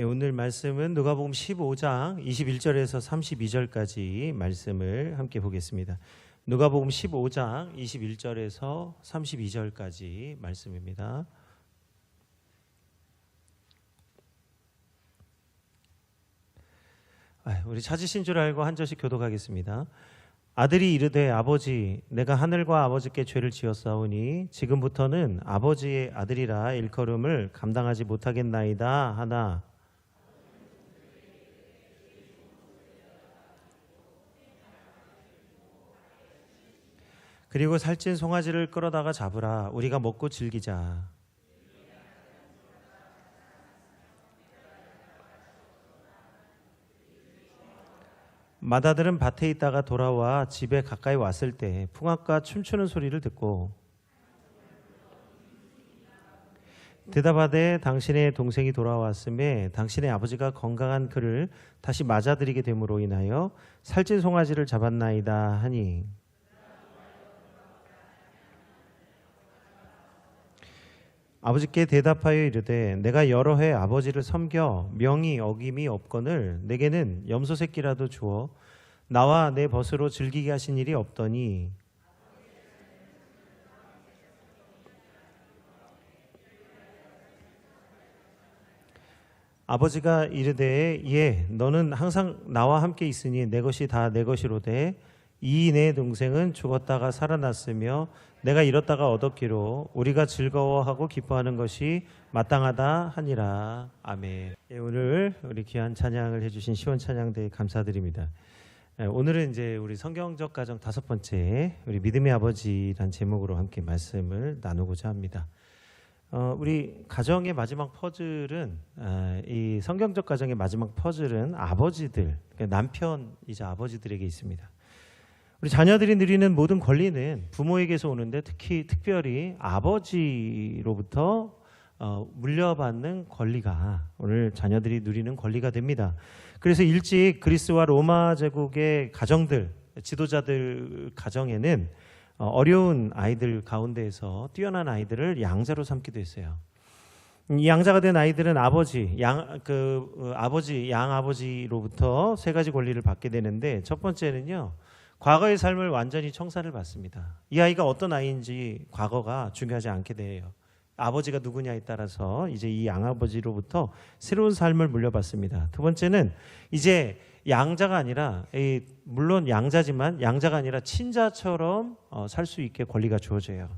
오늘 말씀은 누가복음 15장 21절에서 32절까지 말씀을 함께 보겠습니다. 누가복음 15장 21절에서 32절까지 말씀입니다. 우리 찾으신 줄 알고 한 절씩 교독하겠습니다. 아들이 이르되 아버지 내가 하늘과 아버지께 죄를 지었사오니 지금부터는 아버지의 아들이라 일컬음을 감당하지 못하겠나이다 하나 그리고 살찐 송아지를 끌어다가 잡으라 우리가 먹고 즐기자. 맏아들은 밭에 있다가 돌아와 집에 가까이 왔을 때 풍악과 춤추는 소리를 듣고 대답하되 당신의 동생이 돌아왔음에 당신의 아버지가 건강한 그를 다시 맞아들이게 됨으로 인하여 살찐 송아지를 잡았나이다 하니 아버지께 대답하여 이르되 내가 여러 해 아버지를 섬겨 명이 어김이 없거늘 내게는 염소 새끼라도 주어 나와 내 벗으로 즐기게 하신 일이 없더니 아버지가 이르되 예 너는 항상 나와 함께 있으니 내 것이 다 내 것이로되 이 내 동생은 죽었다가 살아났으며 내가 잃었다가 얻었기로 우리가 즐거워하고 기뻐하는 것이 마땅하다 하니라. 아멘. 오늘 우리 귀한 찬양을 해주신 시원 찬양대에 감사드립니다. 오늘은 이제 우리 성경적 가정 5번째 우리 믿음의 아버지란 제목으로 함께 말씀을 나누고자 합니다. 우리 가정의 마지막 퍼즐은 이 성경적 가정의 마지막 퍼즐은 아버지들, 그러니까 남편이자 아버지들에게 있습니다. 우리 자녀들이 누리는 모든 권리는 부모에게서 오는데 특별히 아버지로부터 물려받는 권리가 오늘 자녀들이 누리는 권리가 됩니다. 그래서 일찍 그리스와 로마 제국의 가정들, 지도자들 가정에는 어려운 아이들 가운데에서 뛰어난 아이들을 양자로 삼기도 했어요. 이 양자가 된 아이들은 양아버지로부터 3가지 권리를 받게 되는데 첫 번째는요. 과거의 삶을 완전히 청산을 받습니다. 이 아이가 어떤 아이인지 과거가 중요하지 않게 돼요. 아버지가 누구냐에 따라서 이제 이 양아버지로부터 새로운 삶을 물려받습니다. 두 번째는 이제 양자가 아니라 물론 양자지만 양자가 아니라 친자처럼 살 수 있게 권리가 주어져요.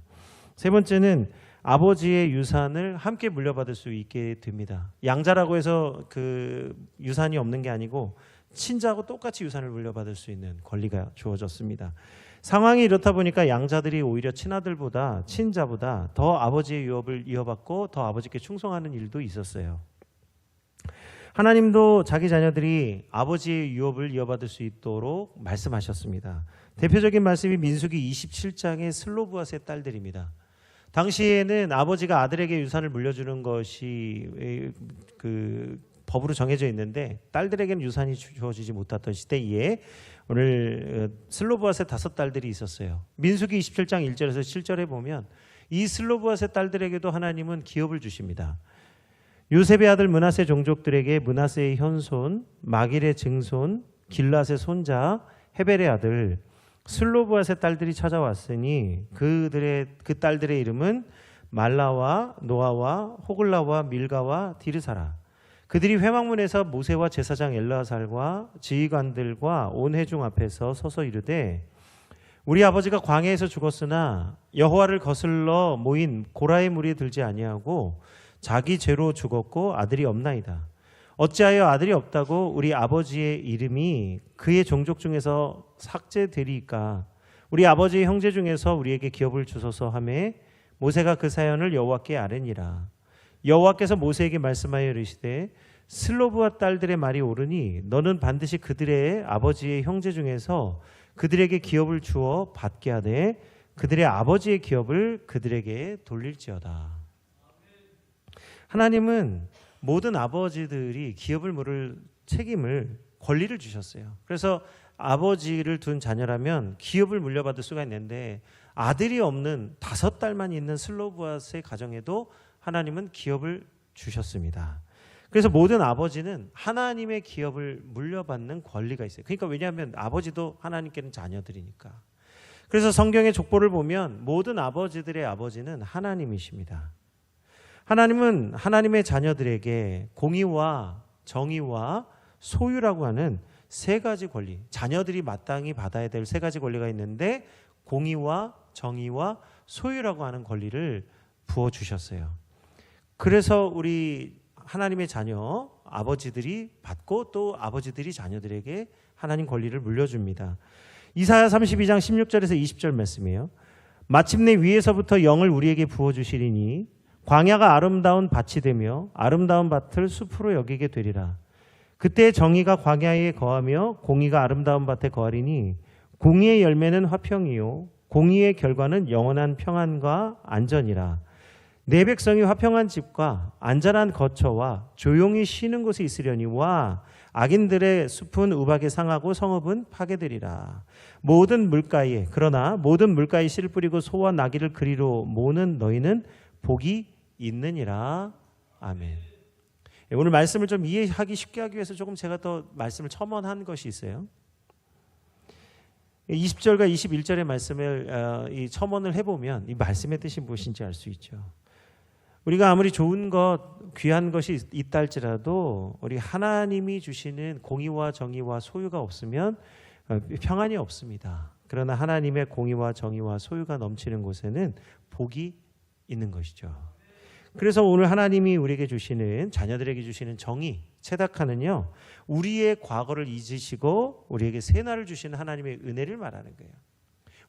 세 번째는 아버지의 유산을 함께 물려받을 수 있게 됩니다. 양자라고 해서 그 유산이 없는 게 아니고 친자하고 똑같이 유산을 물려받을 수 있는 권리가 주어졌습니다. 상황이 이렇다 보니까 양자들이 오히려 친아들보다 친자보다 더 아버지의 유업을 이어받고 더 아버지께 충성하는 일도 있었어요. 하나님도 자기 자녀들이 아버지의 유업을 이어받을 수 있도록 말씀하셨습니다. 대표적인 말씀이 민수기 27장의 슬로브앗의 딸들입니다. 당시에는 아버지가 아들에게 유산을 물려주는 것이 법으로 정해져 있는데 딸들에게는 유산이 주어지지 못했던 시대에 오늘 슬로브앗의 5딸들이 있었어요. 민수기 27장 1절에서 7절에 보면 이 슬로브앗의 딸들에게도 하나님은 기업을 주십니다. 요셉의 아들 므낫세 종족들에게 므낫세의 현손, 마길의 증손, 길앗의 손자, 헤벨의 아들 슬로브앗의 딸들이 찾아왔으니 그 딸들의 이름은 말라와 노아와 호글라와 밀가와 디르사라. 그들이 회막문에서 모세와 제사장 엘르아살과 지휘관들과 온 회중 앞에서 서서 이르되 우리 아버지가 광야에서 죽었으나 여호와를 거슬러 모인 고라의 무리에 들지 아니하고 자기 죄로 죽었고 아들이 없나이다. 어찌하여 아들이 없다고 우리 아버지의 이름이 그의 종족 중에서 삭제되리이까. 우리 아버지의 형제 중에서 우리에게 기업을 주소서 하매 모세가 그 사연을 여호와께 아뢰니라. 여호와께서 모세에게 말씀하여 이르시되 슬로브앗 딸들의 말이 옳으니 너는 반드시 그들의 아버지의 형제 중에서 그들에게 기업을 주어 받게 하되 그들의 아버지의 기업을 그들에게 돌릴지어다. 하나님은 모든 아버지들이 기업을 물을 책임을 권리를 주셨어요. 그래서 아버지를 둔 자녀라면 기업을 물려받을 수가 있는데 아들이 없는 5딸만 있는 슬로브앗의 가정에도 하나님은 기업을 주셨습니다. 그래서 모든 아버지는 하나님의 기업을 물려받는 권리가 있어요. 그러니까 왜냐하면 아버지도 하나님께는 자녀들이니까. 그래서 성경의 족보를 보면 모든 아버지들의 아버지는 하나님이십니다. 하나님은 하나님의 자녀들에게 공의와 정의와 소유라고 하는 세 가지 권리, 자녀들이 마땅히 받아야 될 세 가지 권리가 있는데 공의와 정의와 소유라고 하는 권리를 부어주셨어요. 그래서 우리 하나님의 자녀 아버지들이 받고 또 아버지들이 자녀들에게 하나님 권리를 물려줍니다. 이사야 32장 16절에서 20절 말씀이에요. 마침내 위에서부터 영을 우리에게 부어주시리니 광야가 아름다운 밭이 되며 아름다운 밭을 숲으로 여기게 되리라. 그때 정의가 광야에 거하며 공의가 아름다운 밭에 거하리니 공의의 열매는 화평이요 공의의 결과는 영원한 평안과 안전이라. 내 백성이 화평한 집과 안전한 거처와 조용히 쉬는 곳에 있으려니와 악인들의 숲은 우박에 상하고 성읍은 파괴되리라. 모든 물가에 그러나 모든 물가에 씨를 뿌리고 소와 나귀를 그리로 모으는 너희는 복이 있느니라. 아멘. 오늘 말씀을 좀 이해하기 쉽게 하기 위해서 조금 제가 더 말씀을 첨언한 것이 있어요. 20절과 21절의 말씀을 이 첨언을 해보면 이 말씀의 뜻이 무엇인지 알 수 있죠. 우리가 아무리 좋은 것, 귀한 것이 있다 할지라도 우리 하나님이 주시는 공의와 정의와 소유가 없으면 평안이 없습니다. 그러나 하나님의 공의와 정의와 소유가 넘치는 곳에는 복이 있는 것이죠. 그래서 오늘 하나님이 우리에게 주시는, 자녀들에게 주시는 정의, 체다카는요, 우리의 과거를 잊으시고 우리에게 새날을 주시는 하나님의 은혜를 말하는 거예요.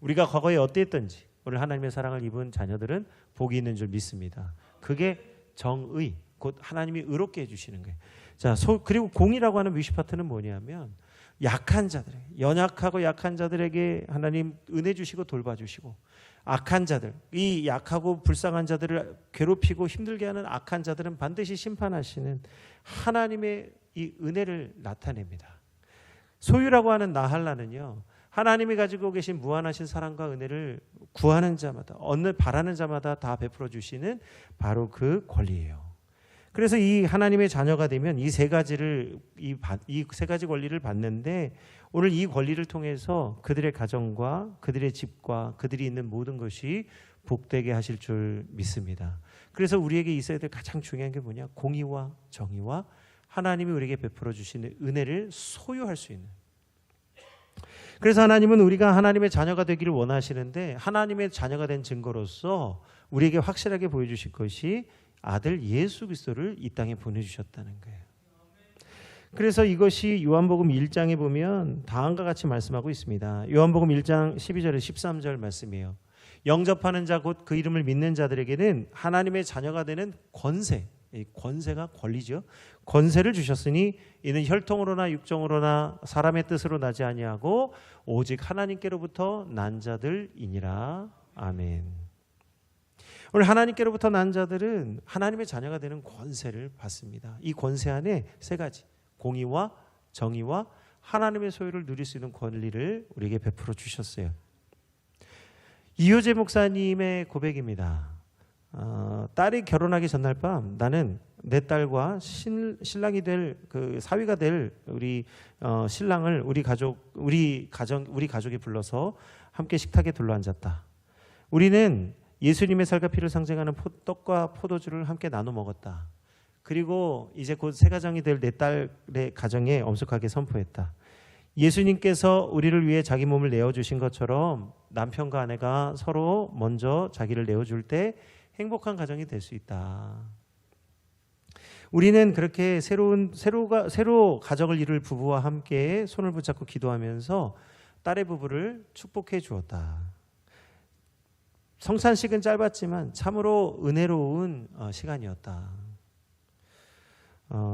우리가 과거에 어땠던지 오늘 하나님의 사랑을 입은 자녀들은 복이 있는 줄 믿습니다. 그게 정의, 곧 하나님이 의롭게 해주시는 거예요. 자, 그리고 공이라고 하는 뮤직 파트는 뭐냐면 약한 자들, 연약하고 약한 자들에게 하나님 은혜 주시고 돌봐주시고, 악한 자들, 이 약하고 불쌍한 자들을 괴롭히고 힘들게 하는 악한 자들은 반드시 심판하시는 하나님의 이 은혜를 나타냅니다. 소유라고 하는 나할라는요, 하나님이 가지고 계신 무한하신 사랑과 은혜를 구하는 자마다, 바라는 자마다 다 베풀어 주시는 바로 그 권리예요. 그래서 이 하나님의 자녀가 되면 이 세 가지 권리를 받는데, 오늘 이 권리를 통해서 그들의 가정과 그들의 집과 그들이 있는 모든 것이 복되게 하실 줄 믿습니다. 그래서 우리에게 있어야 될 가장 중요한 게 뭐냐? 공의와 정의와 하나님이 우리에게 베풀어 주시는 은혜를 소유할 수 있는. 그래서 하나님은 우리가 하나님의 자녀가 되기를 원하시는데, 하나님의 자녀가 된 증거로서 우리에게 확실하게 보여주실 것이 아들 예수 그리스도를 이 땅에 보내주셨다는 거예요. 그래서 이것이 요한복음 1장에 보면 다음과 같이 말씀하고 있습니다. 요한복음 1장 12절에 13절 말씀이에요. 영접하는 자 곧 그 이름을 믿는 자들에게는 하나님의 자녀가 되는 권세, 권세가 권리죠. 권세를 주셨으니 이는 혈통으로나 육정으로나 사람의 뜻으로 나지 아니하고 오직 하나님께로부터 난 자들이니라. 아멘. 오늘 하나님께로부터 난 자들은 하나님의 자녀가 되는 권세를 받습니다. 이 권세 안에 세 가지, 공의와 정의와 하나님의 소유를 누릴 수 있는 권리를 우리에게 베풀어 주셨어요. 이효재 목사님의 고백입니다. 딸이 결혼하기 전날 밤 나는 내 딸과 신랑이 될 그 사위가 될 우리 신랑을 우리 가족이 불러서 함께 식탁에 둘러앉았다. 우리는 예수님의 살과 피를 상징하는 떡과 포도주를 함께 나눠 먹었다. 그리고 이제 곧 새 가정이 될 내 딸의 가정에 엄숙하게 선포했다. 예수님께서 우리를 위해 자기 몸을 내어주신 것처럼 남편과 아내가 서로 먼저 자기를 내어줄 때 행복한 가정이 될 수 있다. 우리는 그렇게 새로 가정을 이룰 부부와 함께 손을 붙잡고 기도하면서 딸의 부부를 축복해 주었다. 성찬식은 짧았지만 참으로 은혜로운 시간이었다.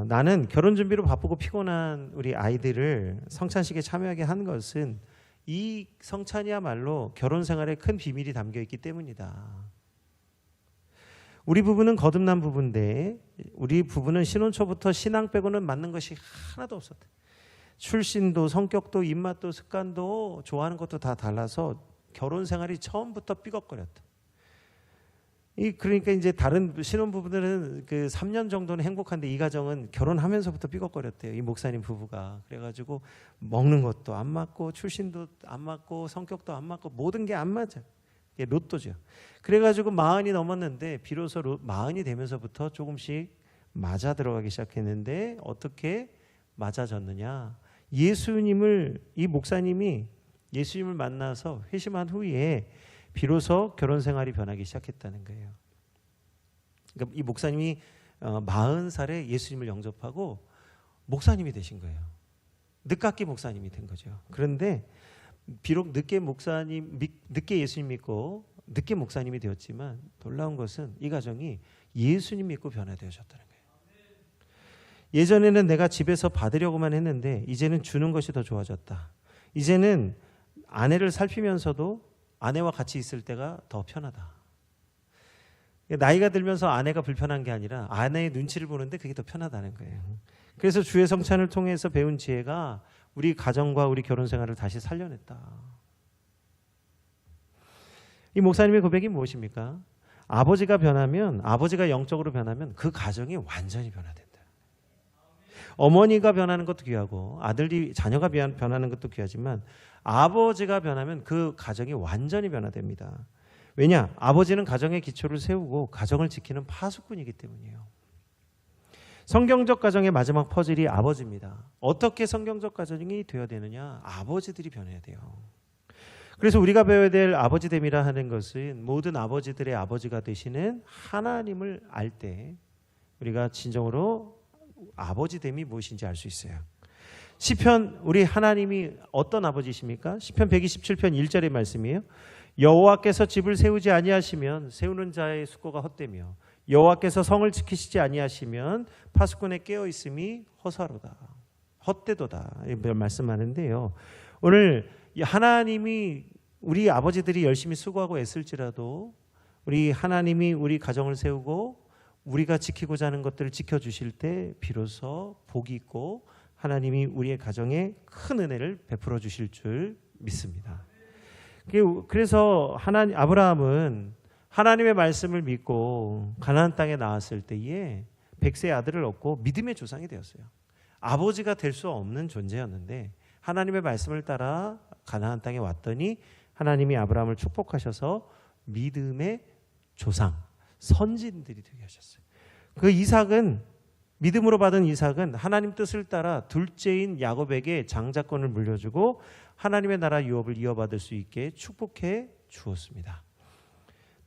나는 결혼 준비로 바쁘고 피곤한 우리 아이들을 성찬식에 참여하게 한 것은 이 성찬이야말로 결혼 생활에 큰 비밀이 담겨 있기 때문이다. 우리 부부는 거듭난 부부인데 우리 부부는 신혼 초부터 신앙 빼고는 맞는 것이 하나도 없었다. 출신도 성격도 입맛도 습관도 좋아하는 것도 다 달라서 결혼 생활이 처음부터 삐걱거렸다. 그러니까 이제 다른 신혼부부들은 그 3년 정도는 행복한데 이 가정은 결혼하면서부터 삐걱거렸대요. 이 목사님 부부가. 그래가지고 먹는 것도 안 맞고 출신도 안 맞고 성격도 안 맞고 모든 게 안 맞아. 이게 로또죠. 그래가지고 40이 넘었는데 비로소 40이 되면서부터 조금씩 맞아 들어가기 시작했는데 어떻게 맞아졌느냐. 이 목사님이 예수님을 만나서 회심한 후에 비로소 결혼 생활이 변하기 시작했다는 거예요. 그러니까 이 목사님이 40살에 예수님을 영접하고 목사님이 되신 거예요. 늦깎이 목사님이 된 거죠. 그런데 비록 늦게 예수님 믿고 늦게 목사님이 되었지만 놀라운 것은 이 가정이 예수님 믿고 변화되어졌다는 거예요. 예전에는 내가 집에서 받으려고만 했는데 이제는 주는 것이 더 좋아졌다. 이제는 아내를 살피면서도 아내와 같이 있을 때가 더 편하다. 나이가 들면서 아내가 불편한 게 아니라 아내의 눈치를 보는데 그게 더 편하다는 거예요. 그래서 주의 성찬을 통해서 배운 지혜가 우리 가정과 우리 결혼 생활을 다시 살려냈다. 이 목사님의 고백이 무엇입니까? 아버지가 영적으로 변하면 그 가정이 완전히 변화된다. 어머니가 변하는 것도 귀하고 자녀가 변하는 것도 귀하지만 아버지가 변하면 그 가정이 완전히 변화됩니다. 왜냐? 아버지는 가정의 기초를 세우고 가정을 지키는 파수꾼이기 때문이에요. 성경적 가정의 마지막 퍼즐이 아버지입니다. 어떻게 성경적 가정이 되어야 되느냐? 아버지들이 변해야 돼요. 그래서 우리가 배워야 될 아버지됨이라 하는 것은 모든 아버지들의 아버지가 되시는 하나님을 알 때 우리가 진정으로 아버지됨이 무엇인지 알 수 있어요. 시편 우리 하나님이 어떤 아버지십니까? 시편 127편 1절의 말씀이에요. 여호와께서 집을 세우지 아니하시면 세우는 자의 수고가 헛되며 여호와께서 성을 지키시지 아니하시면 파수꾼의 깨어 있음이 허사로다. 헛되도다. 이런 말씀하는데요. 오늘 하나님이 우리 아버지들이 열심히 수고하고 애쓸지라도 우리 하나님이 우리 가정을 세우고 우리가 지키고자 하는 것들을 지켜주실 때 비로소 복이 있고 하나님이 우리의 가정에 큰 은혜를 베풀어 주실 줄 믿습니다. 그래서 아브라함은 하나님의 말씀을 믿고 가나안 땅에 나왔을 때에 100세의 아들을 얻고 믿음의 조상이 되었어요. 아버지가 될 수 없는 존재였는데 하나님의 말씀을 따라 가나안 땅에 왔더니 하나님이 아브라함을 축복하셔서 믿음의 조상, 선진들이 되게 하셨어요. 그 이삭은 믿음으로 받은 이삭은 하나님 뜻을 따라 둘째인 야곱에게 장자권을 물려주고 하나님의 나라 유업을 이어받을 수 있게 축복해 주었습니다.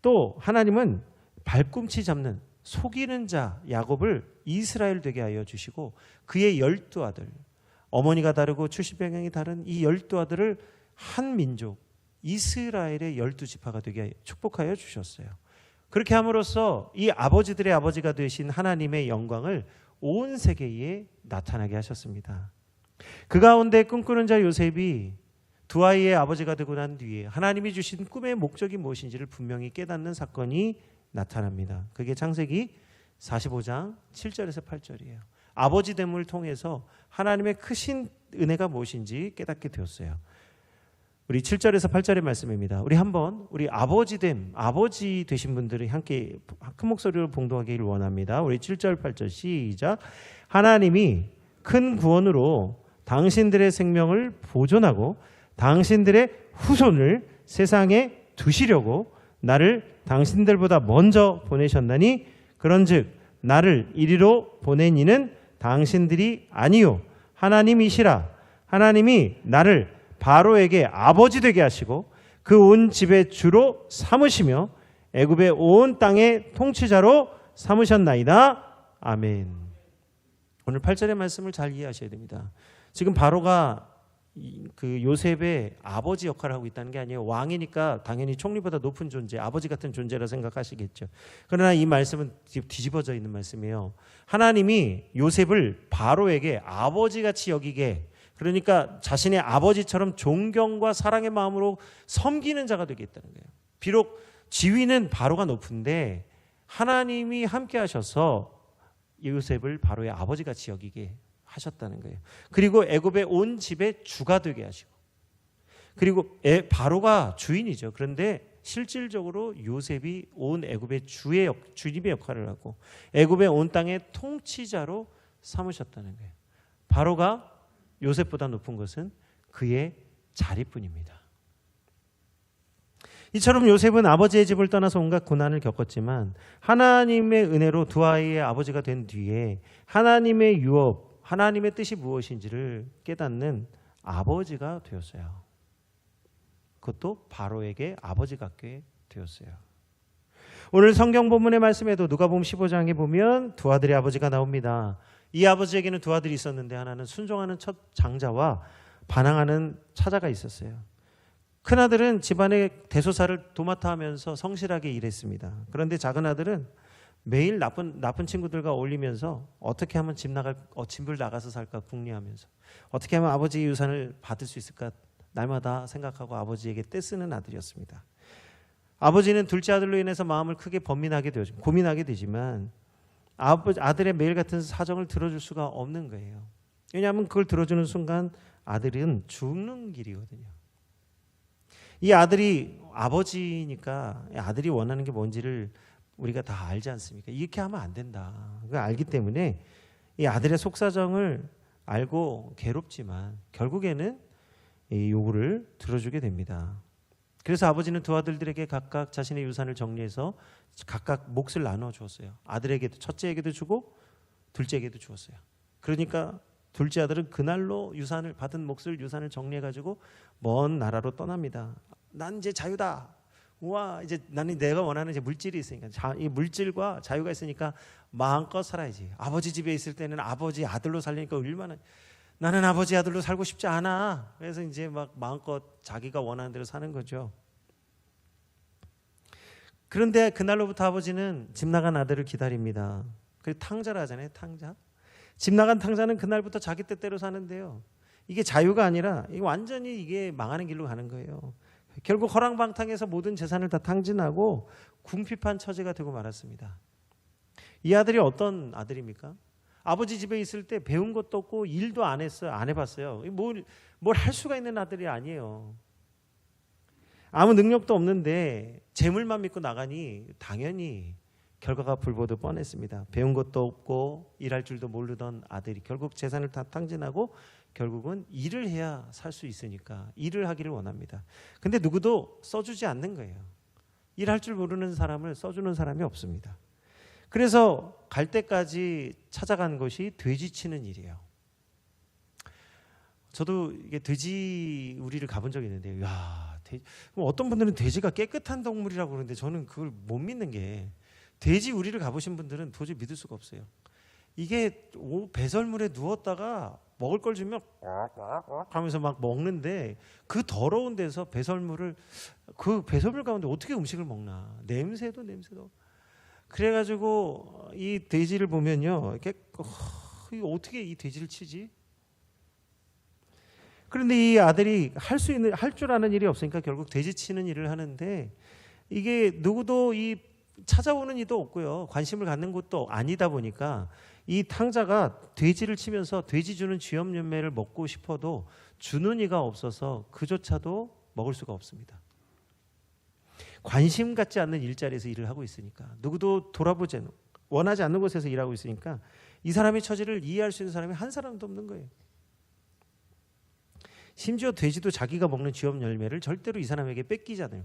또 하나님은 발꿈치 잡는 속이는 자 야곱을 이스라엘 되게 하여 주시고 그의 12아들, 어머니가 다르고 출신 배경이 다른 이 12아들을 한 민족 이스라엘의 12지파가 되게 축복하여 주셨어요. 그렇게 함으로써 이 아버지들의 아버지가 되신 하나님의 영광을 온 세계에 나타나게 하셨습니다. 그 가운데 꿈꾸는 자 요셉이 두 아이의 아버지가 되고 난 뒤에 하나님이 주신 꿈의 목적이 무엇인지를 분명히 깨닫는 사건이 나타납니다. 그게 창세기 45장 7절에서 8절이에요. 아버지됨을 통해서 하나님의 크신 은혜가 무엇인지 깨닫게 되었어요. 우리 7절에서 8절의 말씀입니다. 우리 아버지 되신 분들이 함께 큰 목소리로 봉독하기를 원합니다. 우리 7절 8절 시작. 하나님이 큰 구원으로 당신들의 생명을 보존하고 당신들의 후손을 세상에 두시려고 나를 당신들보다 먼저 보내셨나니 그런즉 나를 이리로 보낸 이는 당신들이 아니요 하나님이시라. 하나님이 나를 바로에게 아버지 되게 하시고 그 온 집의 주로 삼으시며 애굽의 온 땅의 통치자로 삼으셨나이다. 아멘. 오늘 8절의 말씀을 잘 이해하셔야 됩니다. 지금 바로가 그 요셉의 아버지 역할을 하고 있다는 게 아니에요. 왕이니까 당연히 총리보다 높은 존재, 아버지 같은 존재라 생각하시겠죠. 그러나 이 말씀은 뒤집어져 있는 말씀이에요. 하나님이 요셉을 바로에게 아버지같이 여기게, 그러니까 자신의 아버지처럼 존경과 사랑의 마음으로 섬기는 자가 되게 했다는 거예요. 비록 지위는 바로가 높은데 하나님이 함께 하셔서 요셉을 바로의 아버지같이 여기게 하셨다는 거예요. 그리고 애굽의 온 집의 주가 되게 하시고, 그리고 바로가 주인이죠. 그런데 실질적으로 요셉이 온 애굽의 주님의 역할을 하고 애굽의 온 땅의 통치자로 삼으셨다는 거예요. 바로가 요셉보다 높은 것은 그의 자리뿐입니다. 이처럼 요셉은 아버지의 집을 떠나서 온갖 고난을 겪었지만 하나님의 은혜로 두 아이의 아버지가 된 뒤에 하나님의 유업, 하나님의 뜻이 무엇인지를 깨닫는 아버지가 되었어요. 그것도 바로에게 아버지 같게 되었어요. 오늘 성경 본문의 말씀에도 누가복음 15장에 보면 두 아들의 아버지가 나옵니다. 이 아버지에게는 두 아들이 있었는데 하나는 순종하는 첫 장자와 반항하는 차자가 있었어요. 큰아들은 집안의 대소사를 도맡아 하면서 성실하게 일했습니다. 그런데 작은 아들은 매일 나쁜 친구들과 어울리면서 어떻게 하면 집을 나가서 살까 궁리하면서 어떻게 하면 아버지의 유산을 받을 수 있을까 날마다 생각하고 아버지에게 떼쓰는 아들이었습니다. 아버지는 둘째 아들로 인해서 마음을 크게 고민하게 되지만 아들의 매일 같은 사정을 들어줄 수가 없는 거예요. 왜냐하면 그걸 들어주는 순간 아들은 죽는 길이거든요. 이 아들이 아버지니까 아들이 원하는 게 뭔지를 우리가 다 알지 않습니까? 이렇게 하면 안 된다. 그걸 알기 때문에 이 아들의 속사정을 알고 괴롭지만 결국에는 이 요구를 들어주게 됩니다. 그래서 아버지는 두 아들들에게 각각 자신의 유산을 정리해서 각각 몫을 나눠 주었어요. 아들에게도, 첫째에게도 주고 둘째에게도 주었어요. 그러니까 둘째 아들은 그날로 받은 몫을 유산을 정리해가지고 먼 나라로 떠납니다. 난 이제 자유다. 우와, 이제 나는 내가 원하는 이제 물질이 있으니까 이 물질과 자유가 있으니까 마음껏 살아야지. 아버지 집에 있을 때는 아버지 아들로 살리니까 얼마나 나는 아버지 아들로 살고 싶지 않아. 그래서 이제 막 마음껏 자기가 원하는 대로 사는 거죠. 그런데 그날로부터 아버지는 집 나간 아들을 기다립니다. 그게 탕자라 하잖아요. 탕자. 집 나간 탕자는 그날부터 자기 뜻대로 사는데요. 이게 자유가 아니라 이게 완전히 이게 망하는 길로 가는 거예요. 결국 허랑방탕해서 모든 재산을 다 탕진하고 궁핍한 처지가 되고 말았습니다. 이 아들이 어떤 아들입니까? 아버지 집에 있을 때 배운 것도 없고 일도 안 했어요. 안 해봤어요. 뭘 할 수가 있는 아들이 아니에요. 아무 능력도 없는데 재물만 믿고 나가니 당연히 결과가 불보듯 뻔했습니다. 배운 것도 없고 일할 줄도 모르던 아들이 결국 재산을 다 탕진하고 결국은 일을 해야 살 수 있으니까 일을 하기를 원합니다. 근데 누구도 써주지 않는 거예요. 일할 줄 모르는 사람을 써주는 사람이 없습니다. 그래서 갈 때까지 찾아간 것이 돼지 치는 일이에요. 저도 이게 돼지 우리를 가본 적이 있는데, 어떤 분들은 돼지가 깨끗한 동물이라고 그러는데 저는 그걸 못 믿는 게 돼지 우리를 가보신 분들은 도저히 믿을 수가 없어요. 이게 배설물에 누웠다가 먹을 걸 주면 하면서 막 먹는데 그 더러운 데서 그 배설물 가운데 어떻게 음식을 먹나. 냄새도 그래가지고 이 돼지를 보면요, 이게 어떻게 이 돼지를 치지? 그런데 이 아들이 할 줄 아는 일이 없으니까 결국 돼지 치는 일을 하는데 이게 누구도 찾아오는 이도 없고요, 관심을 갖는 것도 아니다 보니까 이 탕자가 돼지를 치면서 돼지 주는 쥐염 열매를 먹고 싶어도 주는 이가 없어서 그조차도 먹을 수가 없습니다. 관심 갖지 않는 일자리에서 일을 하고 있으니까, 누구도 원하지 않는 곳에서 일하고 있으니까 이 사람의 처지를 이해할 수 있는 사람이 한 사람도 없는 거예요. 심지어 돼지도 자기가 먹는 쥐염 열매를 절대로 이 사람에게 뺏기잖아요.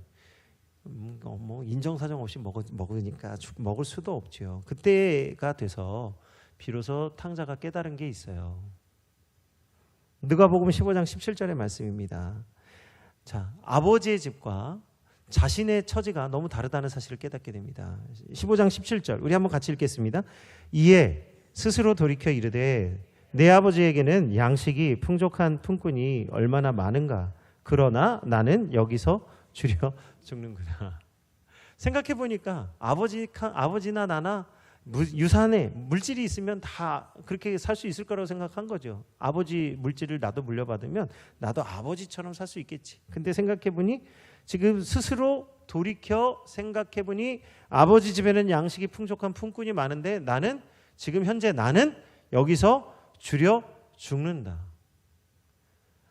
인정사정 없이 먹으니까 먹을 수도 없죠. 그때가 돼서 비로소 탕자가 깨달은 게 있어요. 누가복음 15장 17절의 말씀입니다. 자, 아버지의 집과 자신의 처지가 너무 다르다는 사실을 깨닫게 됩니다. 15장 17절 우리 한번 같이 읽겠습니다. 이에 스스로 돌이켜 이르되 내 아버지에게는 양식이 풍족한 품꾼이 얼마나 많은가. 그러나 나는 여기서 줄여 죽는구나. 생각해 보니까 아버지나 나나 유산에 물질이 있으면 다 그렇게 살 수 있을 거라고 생각한 거죠. 아버지 물질을 나도 물려받으면 나도 아버지처럼 살 수 있겠지. 근데 생각해 보니 지금 스스로 돌이켜 생각해 보니 아버지 집에는 양식이 풍족한 품꾼이 많은데 나는 여기서 줄여 죽는다.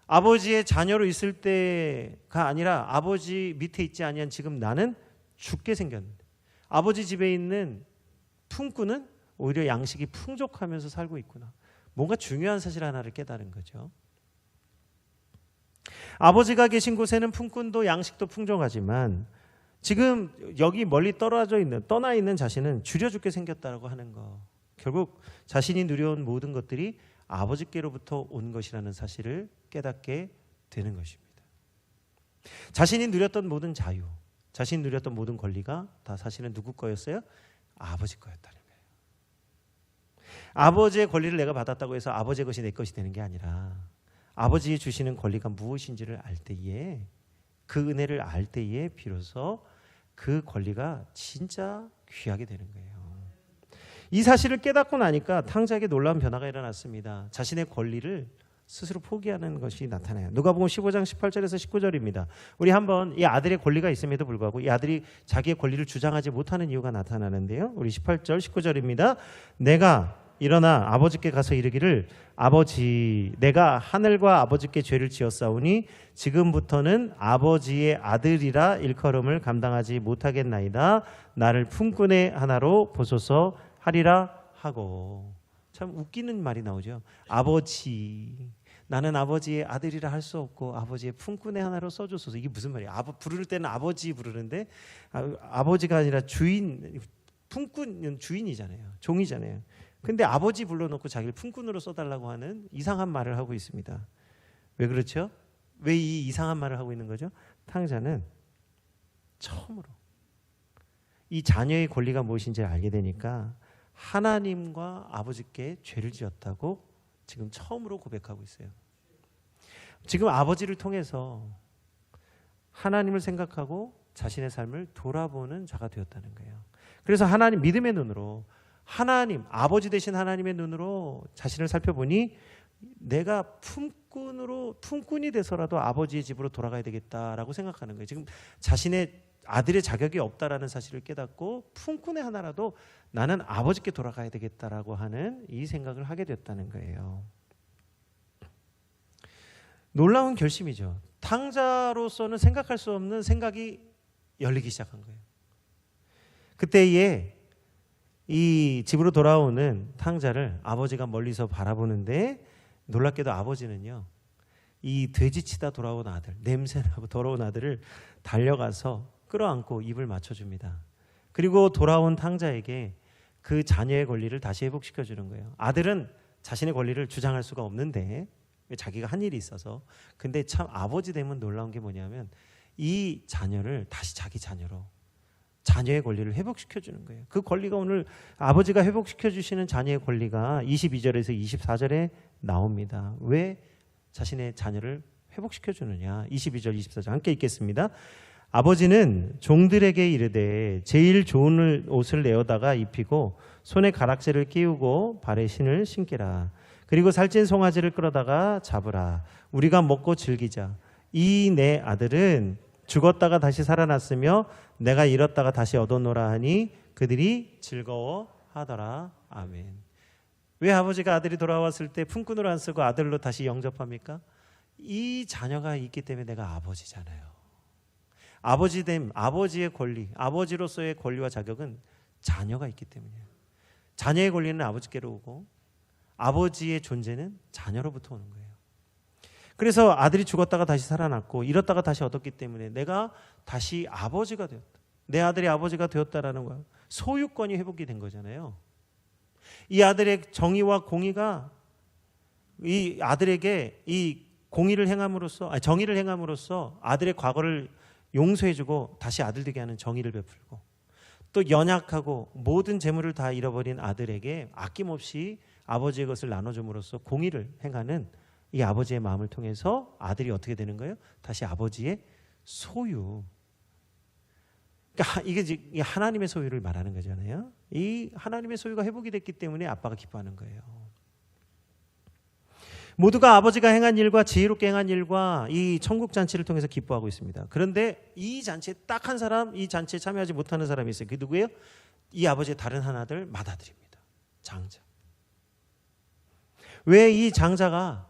아버지의 자녀로 있을 때가 아니라 아버지 밑에 있지 아니한 지금 나는 죽게 생겼는데 아버지 집에 있는 품꾼은 오히려 양식이 풍족하면서 살고 있구나. 뭔가 중요한 사실 하나를 깨달은 거죠. 아버지가 계신 곳에는 품꾼도 양식도 풍족하지만 지금 여기 멀리 떠나 있는 자신은 줄여 죽게 생겼다고 하는 거. 결국 자신이 누려온 모든 것들이 아버지께로부터 온 것이라는 사실을 깨닫게 되는 것입니다. 자신이 누렸던 모든 자유, 자신이 누렸던 모든 권리가 다 사실은 누구 거였어요? 아버지 거였다는 거예요. 아버지의 권리를 내가 받았다고 해서 아버지의 것이 내 것이 되는 게 아니라 아버지의 주시는 권리가 무엇인지를 알 때에 그 은혜를 알 때에 비로소 그 권리가 진짜 귀하게 되는 거예요. 이 사실을 깨닫고 나니까 탕자에게 놀라운 변화가 일어났습니다. 자신의 권리를 스스로 포기하는 것이 나타나요. 누가복음 15장 18절에서 19절입니다. 우리 한번 이 아들의 권리가 있음에도 불구하고 이 아들이 자기의 권리를 주장하지 못하는 이유가 나타나는데요. 우리 18절 19절입니다. 내가 일어나 아버지께 가서 이르기를 아버지 내가 하늘과 아버지께 죄를 지었사오니 지금부터는 아버지의 아들이라 일컬음을 감당하지 못하겠나이다. 나를 품꾼의 하나로 보소서 하리라 하고. 참 웃기는 말이 나오죠. 아버지 나는 아버지의 아들이라 할 수 없고 아버지의 품꾼의 하나로 써주소서. 이게 무슨 말이야? 부를 때는 아버지 부르는데 아버지가 아니라 주인, 품꾼은 주인이잖아요. 종이잖아요. 근데 아버지 불러놓고 자기를 품꾼으로 써달라고 하는 이상한 말을 하고 있습니다. 왜 그렇죠? 왜 이 이상한 말을 하고 있는 거죠? 탕자는 처음으로 이 자녀의 권리가 무엇인지를 알게 되니까 하나님과 아버지께 죄를 지었다고 지금 처음으로 고백하고 있어요. 지금 아버지를 통해서 하나님을 생각하고 자신의 삶을 돌아보는 자가 되었다는 거예요. 그래서 하나님 믿음의 눈으로 하나님 아버지 되신 하나님의 눈으로 자신을 살펴보니 내가 품꾼이 돼서라도 아버지의 집으로 돌아가야 되겠다라고 생각하는 거예요. 지금 자신의 아들의 자격이 없다라는 사실을 깨닫고 품꾼의 하나라도 나는 아버지께 돌아가야 되겠다라고 하는 이 생각을 하게 됐다는 거예요. 놀라운 결심이죠. 탕자로서는 생각할 수 없는 생각이 열리기 시작한 거예요. 그때에 이 집으로 돌아오는 탕자를 아버지가 멀리서 바라보는데 놀랍게도 아버지는요, 이 돼지치다 돌아온 아들, 냄새나고 더러운 아들을 달려가서 끌어안고 입을 맞춰줍니다. 그리고 돌아온 탕자에게 그 자녀의 권리를 다시 회복시켜주는 거예요. 아들은 자신의 권리를 주장할 수가 없는데 자기가 한 일이 있어서. 근데 참 아버지 되면 놀라운 게 뭐냐면 이 자녀를 다시 자기 자녀로 자녀의 권리를 회복시켜주는 거예요. 그 권리가 오늘 아버지가 회복시켜주시는 자녀의 권리가 22절에서 24절에 나옵니다. 왜 자신의 자녀를 회복시켜주느냐. 22절 24절 함께 읽겠습니다. 아버지는 종들에게 이르되 제일 좋은 옷을 내어다가 입히고 손에 가락지를 끼우고 발에 신을 신기라. 그리고 살찐 송아지를 끌어다가 잡으라. 우리가 먹고 즐기자. 이 내 아들은 죽었다가 다시 살아났으며 내가 잃었다가 다시 얻어노라 하니 그들이 즐거워하더라. 아멘. 왜 아버지가 아들이 돌아왔을 때 품꾼으로 안 쓰고 아들로 다시 영접합니까? 이 자녀가 있기 때문에 내가 아버지잖아요. 아버지됨, 아버지의 권리, 아버지로서의 권리와 자격은 자녀가 있기 때문이에요. 자녀의 권리는 아버지께로 오고 아버지의 존재는 자녀로부터 오는 거예요. 그래서 아들이 죽었다가 다시 살아났고 잃었다가 다시 얻었기 때문에 내가 다시 아버지가 되었다. 내 아들이 아버지가 되었다라는 거예요. 소유권이 회복이 된 거잖아요. 이 아들의 정의와 공의가 이 아들에게 이 정의를 행함으로써 아들의 과거를 용서해주고 다시 아들 되게 하는 정의를 베풀고 또 연약하고 모든 재물을 다 잃어버린 아들에게 아낌없이 아버지의 것을 나눠줌으로써 공의를 행하는 이 아버지의 마음을 통해서 아들이 어떻게 되는 거예요? 다시 아버지의 소유. 그러니까 이게 하나님의 소유를 말하는 거잖아요. 이 하나님의 소유가 회복이 됐기 때문에 아빠가 기뻐하는 거예요. 모두가 아버지가 행한 일과 지혜롭게 행한 일과 이 천국 잔치를 통해서 기뻐하고 있습니다. 그런데 이 잔치에 딱 한 사람, 이 잔치에 참여하지 못하는 사람이 있어요. 그게 누구예요? 이 아버지의 다른 한 아들 맏아들입니다. 장자. 왜 이 장자가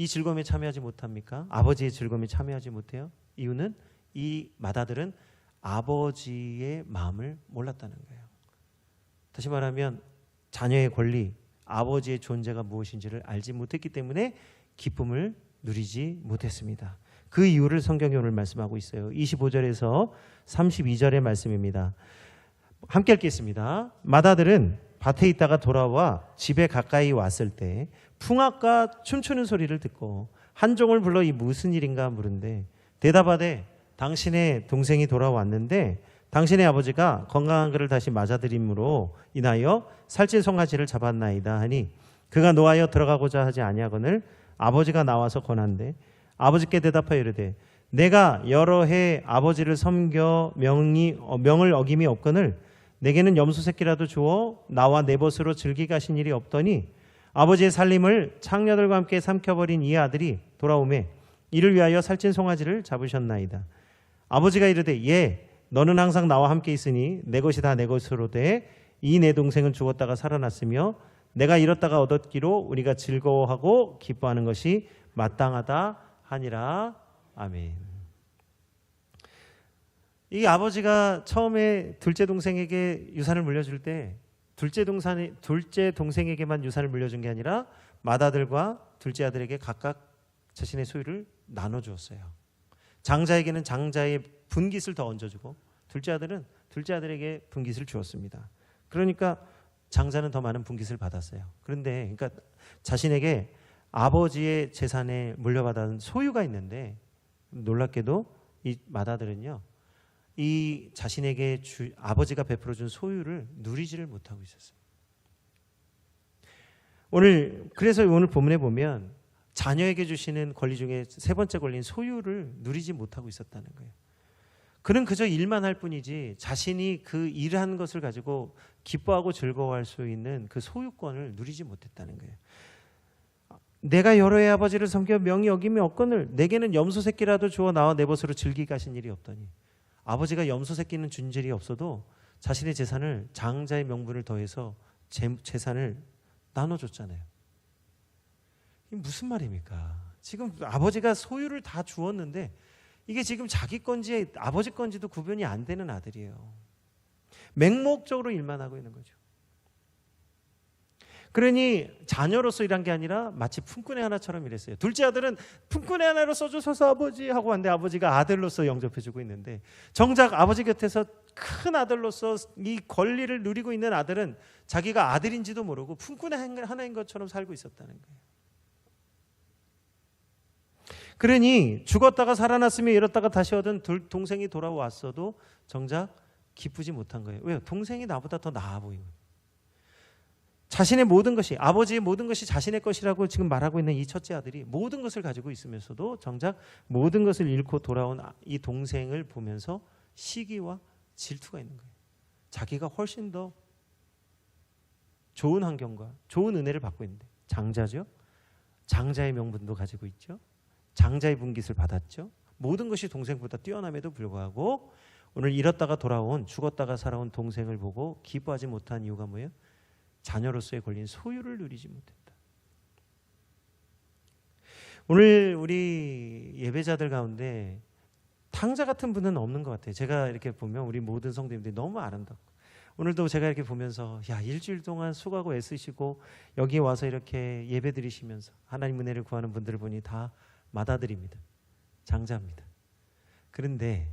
이 즐거움에 참여하지 못합니까? 아버지의 즐거움에 참여하지 못해요? 이유는 이 맏아들은 아버지의 마음을 몰랐다는 거예요. 다시 말하면 자녀의 권리, 아버지의 존재가 무엇인지를 알지 못했기 때문에 기쁨을 누리지 못했습니다. 그 이유를 성경이 오늘 말씀하고 있어요. 25절에서 32절의 말씀입니다. 함께 읽겠습니다. 맏아들은 밭에 있다가 돌아와 집에 가까이 왔을 때 풍악과 춤추는 소리를 듣고 한 종을 불러 이 무슨 일인가 물은데 대답하되 당신의 동생이 돌아왔는데 당신의 아버지가 건강한 그를 다시 맞아들임으로 인하여 살찐 송아지를 잡았나이다 하니 그가 노하여 들어가고자 하지 아니하거늘 아버지가 나와서 권한대 아버지께 대답하여 이르되 내가 여러 해 아버지를 섬겨 명을 어김이 없거늘 내게는 염소 새끼라도 주어 나와 내 벗으로 즐기게 하신 일이 없더니 아버지의 살림을 창녀들과 함께 삼켜버린 이 아들이 돌아오매 이를 위하여 살찐 송아지를 잡으셨나이다. 아버지가 이르되 예 너는 항상 나와 함께 있으니 내 것이 다 내 것으로 돼 이 내 동생은 죽었다가 살아났으며 내가 잃었다가 얻었기로 우리가 즐거워하고 기뻐하는 것이 마땅하다 하니라. 아멘. 이 아버지가 처음에 둘째 동생에게 유산을 물려줄 때 둘째 동생에게만 유산을 물려준 게 아니라 맏아들과 둘째 아들에게 각각 자신의 소유를 나눠주었어요. 장자에게는 장자의 분깃을 더 얹어주고 둘째 아들은 둘째 아들에게 분깃을 주었습니다. 그러니까 장자는 더 많은 분깃을 받았어요. 그런데 그러니까 자신에게 아버지의 재산에 물려받은 소유가 있는데 놀랍게도 이 맏아들은요. 이 자신에게 아버지가 베풀어준 소유를 누리지를 못하고 있었어요. 그래서 오늘 본문에 보면 자녀에게 주시는 권리 중에 세 번째 권리인 소유를 누리지 못하고 있었다는 거예요. 그는 그저 일만 할 뿐이지 자신이 그 일한 것을 가지고 기뻐하고 즐거워할 수 있는 그 소유권을 누리지 못했다는 거예요. 내가 여러 해 아버지를 섬겨 명이 어김이 없거늘 내게는 염소 새끼라도 주어 나와 내 벗으로 즐기게 하신 일이 없더니 아버지가 염소 새끼는 준 일이 없어도 자신의 재산을 장자의 명분을 더해서 재산을 나눠줬잖아요. 이게 무슨 말입니까? 지금 아버지가 소유를 다 주었는데 이게 지금 자기 건지 아버지 건지도 구분이 안 되는 아들이에요. 맹목적으로 일만 하고 있는 거죠. 그러니 자녀로서 일한 게 아니라 마치 품꾼의 하나처럼 일했어요. 둘째 아들은 품꾼의 하나로 써주소서 아버지 하고 왔는데 아버지가 아들로서 영접해주고 있는데 정작 아버지 곁에서 큰 아들로서 이 권리를 누리고 있는 아들은 자기가 아들인지도 모르고 품꾼의 하나인 것처럼 살고 있었다는 거예요. 그러니 죽었다가 살아났으며 잃었다가 다시 얻은 동생이 돌아왔어도 정작 기쁘지 못한 거예요. 왜요? 동생이 나보다 더 나아 보이는 거예요. 자신의 모든 것이 아버지의 모든 것이 자신의 것이라고 지금 말하고 있는 이 첫째 아들이 모든 것을 가지고 있으면서도 정작 모든 것을 잃고 돌아온 이 동생을 보면서 시기와 질투가 있는 거예요. 자기가 훨씬 더 좋은 환경과 좋은 은혜를 받고 있는데 장자죠. 장자의 명분도 가지고 있죠. 장자의 분깃을 받았죠. 모든 것이 동생보다 뛰어남에도 불구하고 오늘 잃었다가 돌아온 죽었다가 살아온 동생을 보고 기뻐하지 못한 이유가 뭐예요? 자녀로서의 권리인 소유를 누리지 못했다. 오늘 우리 예배자들 가운데 탕자 같은 분은 없는 것 같아요. 제가 이렇게 보면 우리 모든 성도님들이 너무 아름답고 오늘도 제가 이렇게 보면서 일주일 동안 수고하고 애쓰시고 여기에 와서 이렇게 예배 드리시면서 하나님 은혜를 구하는 분들을 보니 다 맏아들입니다. 장자입니다. 그런데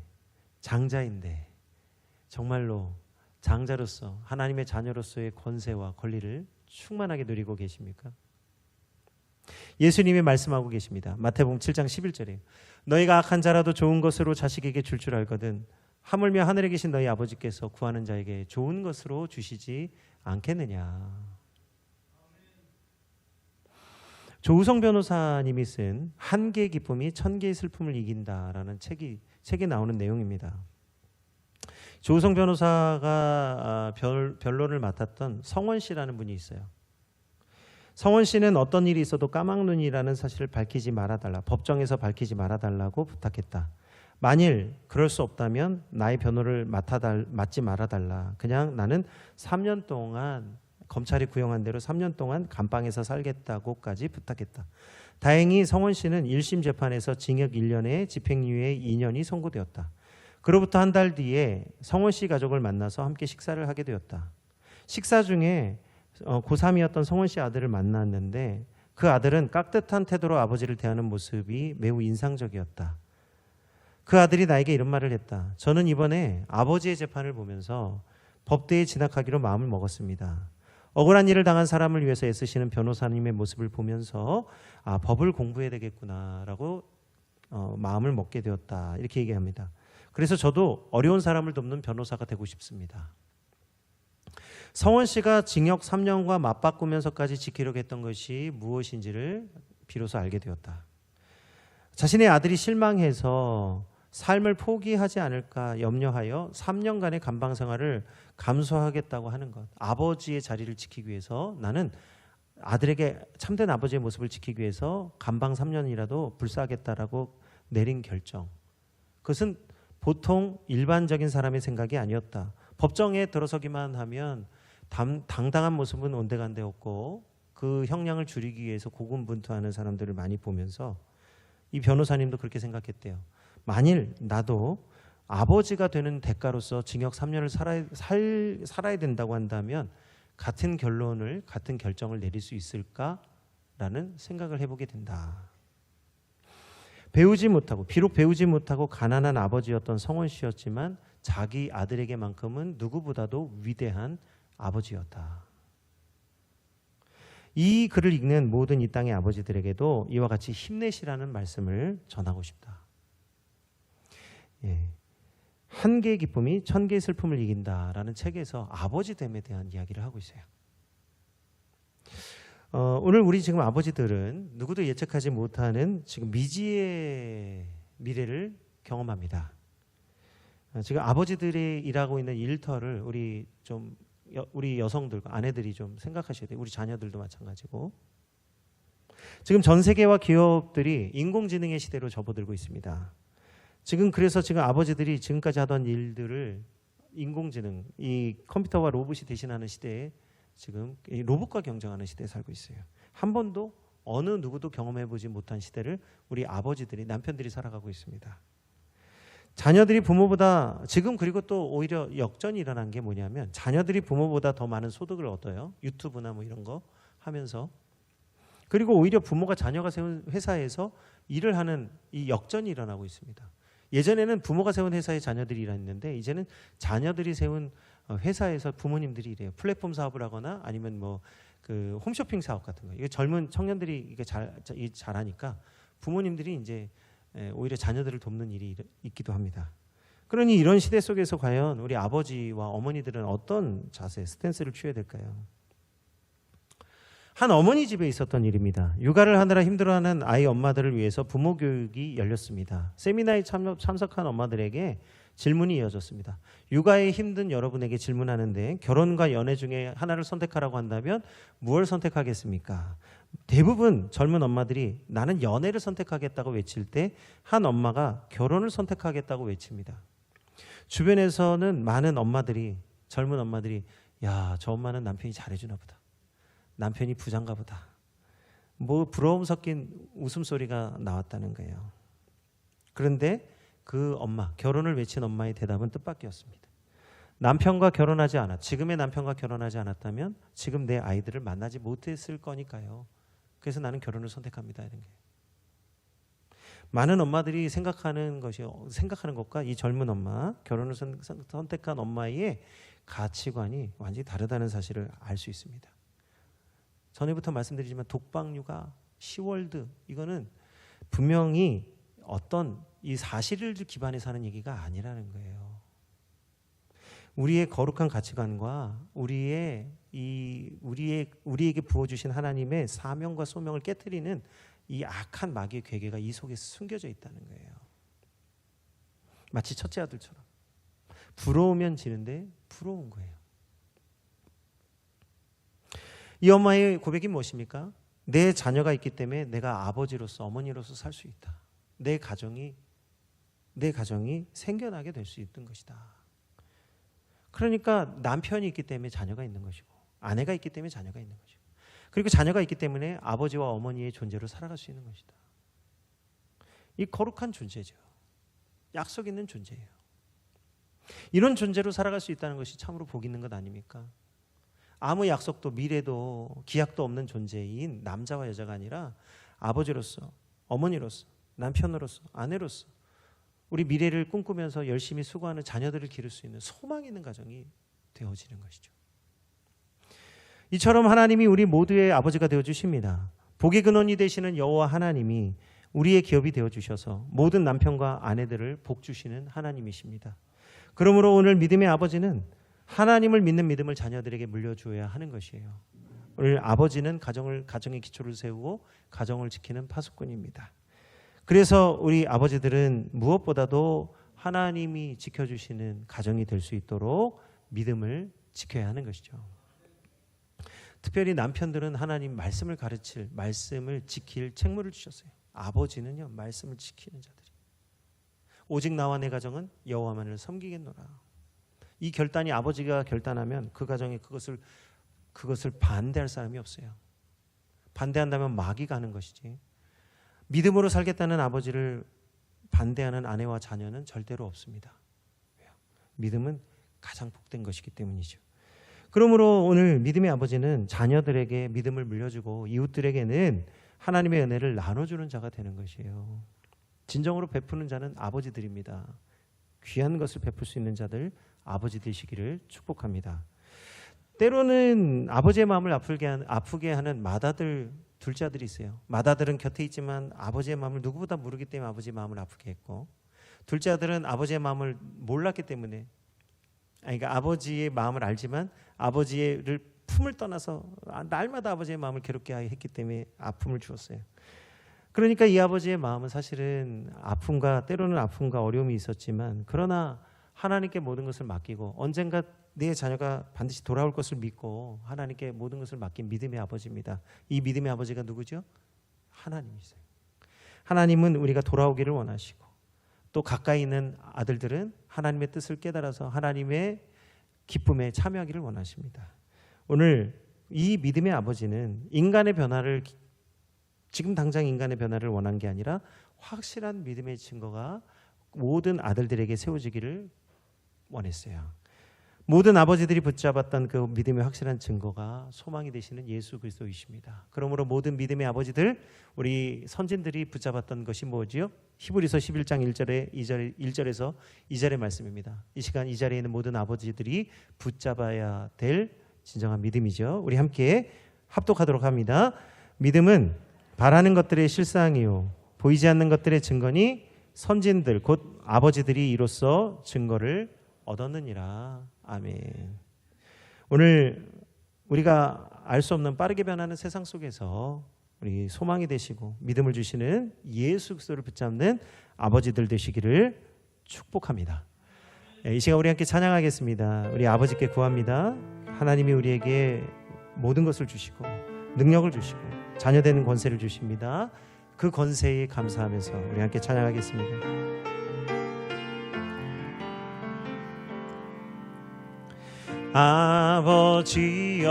장자인데 정말로 장자로서 하나님의 자녀로서의 권세와 권리를 충만하게 누리고 계십니까? 예수님이 말씀하고 계십니다. 마태복음 7장 11절에 너희가 악한 자라도 좋은 것으로 자식에게 줄 알거든 하물며 하늘에 계신 너희 아버지께서 구하는 자에게 좋은 것으로 주시지 않겠느냐. 조우성 변호사님이 쓴 한 개의 기쁨이 천 개의 슬픔을 이긴다라는 책에 나오는 내용입니다. 조우성 변호사가 변론을 맡았던 성원 씨라는 분이 있어요. 성원 씨는 어떤 일이 있어도 까막눈이라는 사실을 밝히지 말아달라, 법정에서 밝히지 말아달라고 부탁했다. 만일 그럴 수 없다면 나의 변호를 맡지 말아달라. 그냥 나는 3년 동안 검찰이 구형한 대로 3년 동안 감방에서 살겠다고까지 부탁했다. 다행히 성원 씨는 1심 재판에서 징역 1년에 집행유예 2년이 선고되었다. 그로부터 한 달 뒤에 성원 씨 가족을 만나서 함께 식사를 하게 되었다. 식사 중에 고3이었던 성원 씨 아들을 만났는데 그 아들은 깍듯한 태도로 아버지를 대하는 모습이 매우 인상적이었다. 그 아들이 나에게 이런 말을 했다. 저는 이번에 아버지의 재판을 보면서 법대에 진학하기로 마음을 먹었습니다. 억울한 일을 당한 사람을 위해서 애쓰시는 변호사님의 모습을 보면서 법을 공부해야 되겠구나라고 마음을 먹게 되었다. 이렇게 얘기합니다. 그래서 저도 어려운 사람을 돕는 변호사가 되고 싶습니다. 성원 씨가 징역 3년과 맞바꾸면서까지 지키려고 했던 것이 무엇인지를 비로소 알게 되었다. 자신의 아들이 실망해서 삶을 포기하지 않을까 염려하여 3년간의 감방 생활을 감수하겠다고 하는 것. 아버지의 자리를 지키기 위해서 나는 아들에게 참된 아버지의 모습을 지키기 위해서 감방 3년이라도 불사하겠다라고 내린 결정. 그것은 보통 일반적인 사람의 생각이 아니었다. 법정에 들어서기만 하면 당당한 모습은 온데간데 없고 그 형량을 줄이기 위해서 고군분투하는 사람들을 많이 보면서 이 변호사님도 그렇게 생각했대요. 만일 나도 아버지가 되는 대가로서 징역 3년을 살아야 된다고 한다면 같은 결정을 내릴 수 있을까라는 생각을 해보게 된다. 비록 배우지 못하고 가난한 아버지였던 성원 씨였지만 자기 아들에게만큼은 누구보다도 위대한 아버지였다. 이 글을 읽는 모든 이 땅의 아버지들에게도 이와 같이 힘내시라는 말씀을 전하고 싶다. 한 개의 기쁨이 1000개의 슬픔을 이긴다라는 책에서 아버지됨에 대한 이야기를 하고 있어요. 오늘 우리 지금 아버지들은 누구도 예측하지 못하는 지금 미지의 미래를 경험합니다. 지금 아버지들이 일하고 있는 일터를 우리 여성들과 아내들이 좀 생각하셔야 돼요. 우리 자녀들도 마찬가지고. 지금 전 세계와 기업들이 인공지능의 시대로 접어들고 있습니다. 그래서 지금 아버지들이 지금까지 하던 일들을 인공지능, 이 컴퓨터와 로봇이 대신하는 시대에 지금 로봇과 경쟁하는 시대에 살고 있어요. 한 번도 어느 누구도 경험해보지 못한 시대를 우리 아버지들이, 남편들이 살아가고 있습니다. 자녀들이 부모보다 지금 그리고 또 오히려 역전이 일어난 게 뭐냐면 자녀들이 부모보다 더 많은 소득을 얻어요. 유튜브나 뭐 이런 거 하면서. 그리고 오히려 부모가 자녀가 세운 회사에서 일을 하는 이 역전이 일어나고 있습니다. 예전에는 부모가 세운 회사에 자녀들이 일했는데 이제는 자녀들이 세운 회사에서 부모님들이 일해요. 플랫폼 사업을 하거나 아니면 뭐 그 홈쇼핑 사업 같은 거. 이게 젊은 청년들이 이게 잘하니까 부모님들이 이제 오히려 자녀들을 돕는 일이 있기도 합니다. 그러니 이런 시대 속에서 과연 우리 아버지와 어머니들은 어떤 자세, 스탠스를 취해야 될까요? 한 어머니 집에 있었던 일입니다. 육아를 하느라 힘들어하는 아이 엄마들을 위해서 부모 교육이 열렸습니다. 세미나에 참석한 엄마들에게 질문이 이어졌습니다. 육아에 힘든 여러분에게 질문하는데 결혼과 연애 중에 하나를 선택하라고 한다면 무엇을 선택하겠습니까? 대부분 젊은 엄마들이 나는 연애를 선택하겠다고 외칠 때 한 엄마가 결혼을 선택하겠다고 외칩니다. 주변에서는 많은 엄마들이, 젊은 엄마들이 야, 저 엄마는 남편이 잘해주나 보다. 남편이 부자인가 보다. 뭐 부러움 섞인 웃음소리가 나왔다는 거예요. 그런데 그 엄마, 결혼을 외친 엄마의 대답은 뜻밖이었습니다. 지금의 남편과 결혼하지 않았다면 지금 내 아이들을 만나지 못했을 거니까요. 그래서 나는 결혼을 선택합니다. 이런 게. 많은 엄마들이 생각하는 것과 이 젊은 엄마, 결혼을 선택한 엄마의 가치관이 완전히 다르다는 사실을 알 수 있습니다. 전에부터 말씀드리지만 독박육아, 시월드 이거는 분명히 어떤 이 사실을 기반해서 하는 얘기가 아니라는 거예요. 우리의 거룩한 가치관과 우리에게 부어주신 하나님의 사명과 소명을 깨트리는 이 악한 마귀의 괴계가 이 속에 숨겨져 있다는 거예요. 마치 첫째 아들처럼 부러우면 지는데 부러운 거예요. 이 엄마의 고백이 무엇입니까? 내 자녀가 있기 때문에 내가 아버지로서 어머니로서 살 수 있다. 내 가정이 생겨나게 될 수 있는 것이다. 그러니까 남편이 있기 때문에 자녀가 있는 것이고 아내가 있기 때문에 자녀가 있는 거죠. 그리고 자녀가 있기 때문에 아버지와 어머니의 존재로 살아갈 수 있는 것이다. 이 거룩한 존재죠. 약속 있는 존재예요. 이런 존재로 살아갈 수 있다는 것이 참으로 복 있는 것 아닙니까? 아무 약속도 미래도 기약도 없는 존재인 남자와 여자가 아니라 아버지로서, 어머니로서, 남편으로서, 아내로서 우리 미래를 꿈꾸면서 열심히 수고하는 자녀들을 기를 수 있는 소망 있는 가정이 되어지는 것이죠. 이처럼 하나님이 우리 모두의 아버지가 되어주십니다. 복의 근원이 되시는 여호와 하나님이 우리의 기업이 되어주셔서 모든 남편과 아내들을 복 주시는 하나님이십니다. 그러므로 오늘 믿음의 아버지는 하나님을 믿는 믿음을 자녀들에게 물려주어야 하는 것이에요. 오늘 아버지는 가정의 기초를 세우고 가정을 지키는 파수꾼입니다. 그래서 우리 아버지들은 무엇보다도 하나님이 지켜주시는 가정이 될 수 있도록 믿음을 지켜야 하는 것이죠. 특별히 남편들은 하나님 말씀을 가르칠, 말씀을 지킬 책무를 주셨어요. 아버지는요, 말씀을 지키는 자들이. 오직 나와 내 가정은 여호와만을 섬기겠노라. 이 결단이 아버지가 결단하면 그 가정에 그것을 반대할 사람이 없어요. 반대한다면 마귀가 하는 것이지. 믿음으로 살겠다는 아버지를 반대하는 아내와 자녀는 절대로 없습니다. 왜요? 믿음은 가장 복된 것이기 때문이죠. 그러므로 오늘 믿음의 아버지는 자녀들에게 믿음을 물려주고 이웃들에게는 하나님의 은혜를 나눠주는 자가 되는 것이에요. 진정으로 베푸는 자는 아버지들입니다. 귀한 것을 베풀 수 있는 자들 아버지 되시기를 축복합니다. 때로는 아버지의 마음을 아프게 하는 맏아들, 둘째 아들이 있어요. 맏아들은 곁에 있지만 아버지의 마음을 누구보다 모르기 때문에 아버지의 마음을 아프게 했고, 둘째 아들은 아버지의 마음을 몰랐기 때문에, 그러니까 아버지의 마음을 알지만 아버지를 품을 떠나서 날마다 아버지의 마음을 괴롭게 했기 때문에 아픔을 주었어요. 그러니까 이 아버지의 마음은 사실은 때로는 아픔과 어려움이 있었지만, 그러나 하나님께 모든 것을 맡기고 언젠가 내 자녀가 반드시 돌아올 것을 믿고 하나님께 모든 것을 맡긴 믿음의 아버지입니다. 이 믿음의 아버지가 누구죠? 하나님이세요. 하나님은 우리가 돌아오기를 원하시고, 또 가까이 있는 아들들은 하나님의 뜻을 깨달아서 하나님의 기쁨에 참여하기를 원하십니다. 오늘 이 믿음의 아버지는 지금 당장 인간의 변화를 원한 게 아니라 확실한 믿음의 증거가 모든 아들들에게 세워지기를 원했어요. 모든 아버지들이 붙잡았던 그 믿음의 확실한 증거가 소망이 되시는 예수 그리스도이십니다. 그러므로 모든 믿음의 아버지들, 우리 선진들이 붙잡았던 것이 뭐지요? 히브리서 11장 1절에서 2절의 말씀입니다. 이 시간 이 자리에 있는 모든 아버지들이 붙잡아야 될 진정한 믿음이죠. 우리 함께 합독하도록 합니다. 믿음은 바라는 것들의 실상이요 보이지 않는 것들의 증거니 선진들 곧 아버지들이 이로써 증거를 얻었느니라. 아멘. 오늘 우리가 알 수 없는 빠르게 변하는 세상 속에서 우리 소망이 되시고 믿음을 주시는 예수 그리스도를 붙잡는 아버지들 되시기를 축복합니다. 이 시간 우리 함께 찬양하겠습니다. 우리 아버지께 구합니다. 하나님이 우리에게 모든 것을 주시고 능력을 주시고 자녀 되는 권세를 주십니다. 그 권세에 감사하면서 우리 함께 찬양하겠습니다. 아버지여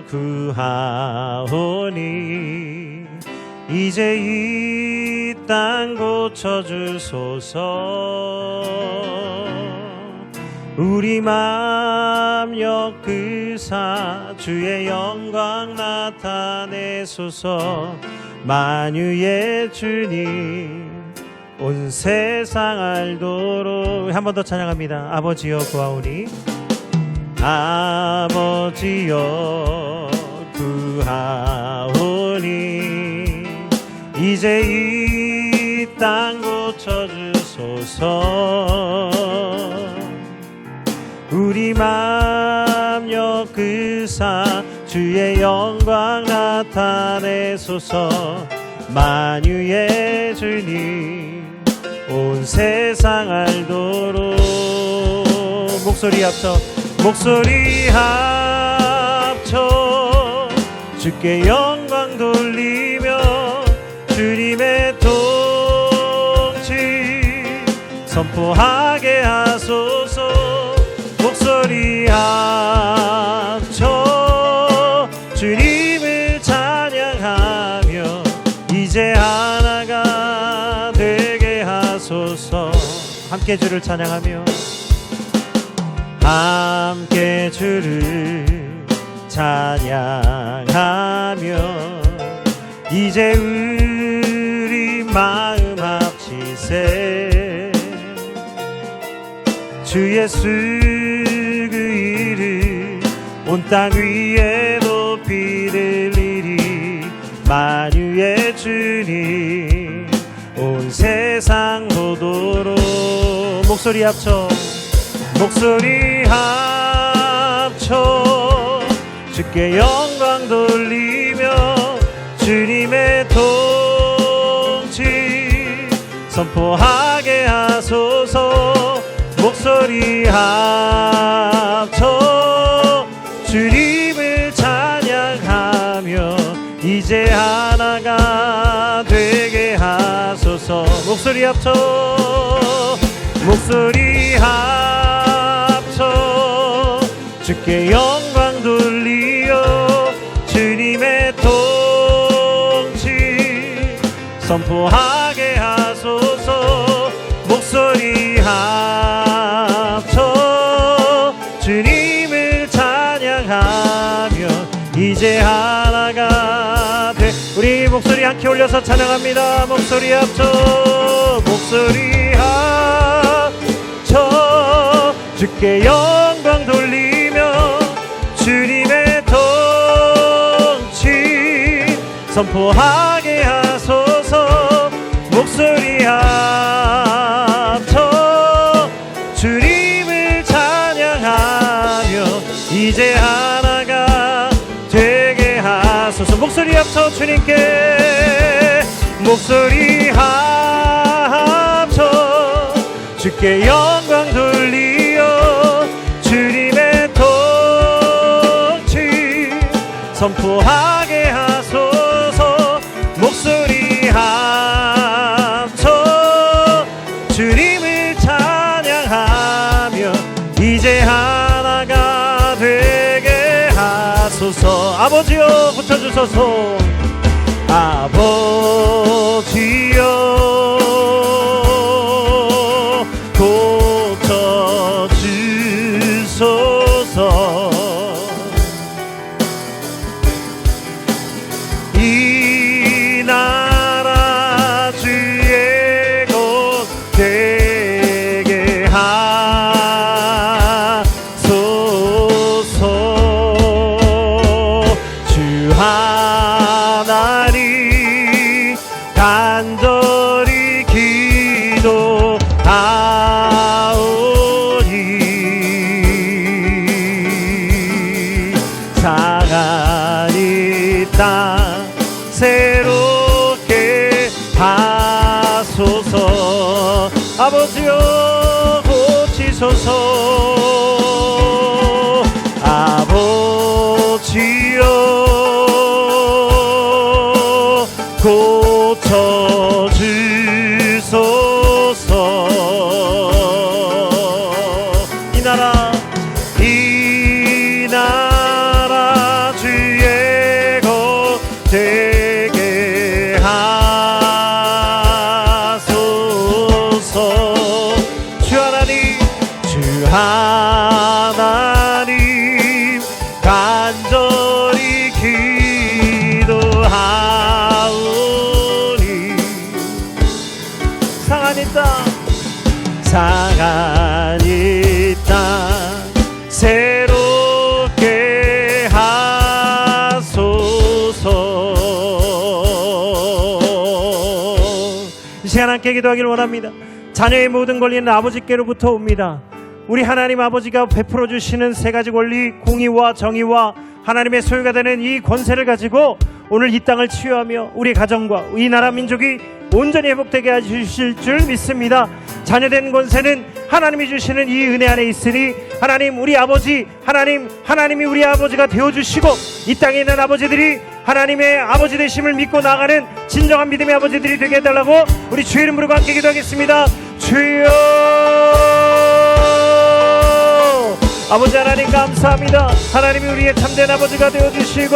구하오니 이제 이 땅 고쳐주소서. 우리 맘 엮으사 주의 영광 나타내소서. 만유의 주님 온 세상 알도록. 한 번 더 찬양합니다. 아버지여 구하오니 아버지여 구하오니 이제 이 땅 고쳐주소서. 우리 맘 엮으사 주의 영광 나타내소서. 만유의 주님 온 세상 알도록. 목소리 합쳐 주께 영광 돌리며 주님의 통치 선포하게 하소서. 목소리 합쳐 주님을 찬양하며 이제 하나가 되게 하소서. 함께 주를 찬양하며 함께 주를 찬양하며 이제 우리 마음 합치세. 주 예수 그 이름 온 땅 위에 높이 들리리. 만유의 주님 온 세상 도도로. 목소리 합쳐 목소리 합쳐 주께 영광 돌리며 주님의 통치 선포하게 하소서. 목소리 합쳐 주님을 찬양하며 이제 하나가 되게 하소서. 목소리 합쳐 목소리 합쳐 주께 영광 돌리어 주님의 통치 선포하게 하소서. 목소리 합쳐 주님을 찬양하며 이제 하나가 돼. 우리 목소리 함께 올려서 찬양합니다. 목소리 합쳐 목소리 합쳐 주께 영광 돌리며 주님의 통치 선포하게 하소서. 목소리 합쳐 주님을 찬양하며 이제 하나가 되게 하소서. 목소리 합쳐 주님께 목소리 합쳐 주께 영광 돌리어 주님의 통치 선포하게 하소서. 목소리 합쳐 주님을 찬양하며 이제 하나가 되게 하소서. 아버지여 붙여주소서. 아버지여 고쳐주소서. 이 나라 주의 것 되게 하소서. 주 하나님 간절히 기도하오니 상한 이 땅 새롭게 하소서. 아버지여 고치소서. 아버지여 고쳐주소서. 이 나라 주의 것 되게 하소서. 주 하나님 간절히 기도하오니 상한 이 땅 새롭게 하소서. 이 시간 함께 기도하기를 원합니다. 자녀의 모든 권리는 아버지께로부터 옵니다. 우리 하나님 아버지가 베풀어 주시는 세 가지 권리, 공의와 정의와 하나님의 소유가 되는 이 권세를 가지고 오늘 이 땅을 치유하며 우리 가정과 이 나라 민족이 온전히 회복되게 해주실 줄 믿습니다. 자녀된 권세는 하나님이 주시는 이 은혜 안에 있으니 하나님 우리 아버지 하나님이 우리 아버지가 되어주시고 이 땅에 있는 아버지들이 하나님의 아버지 되심을 믿고 나가는 진정한 믿음의 아버지들이 되게 해달라고 우리 주의 이름 부르고 함께 기도하겠습니다. 주여 아버지 하나님 감사합니다. 하나님이 우리의 참된 아버지가 되어주시고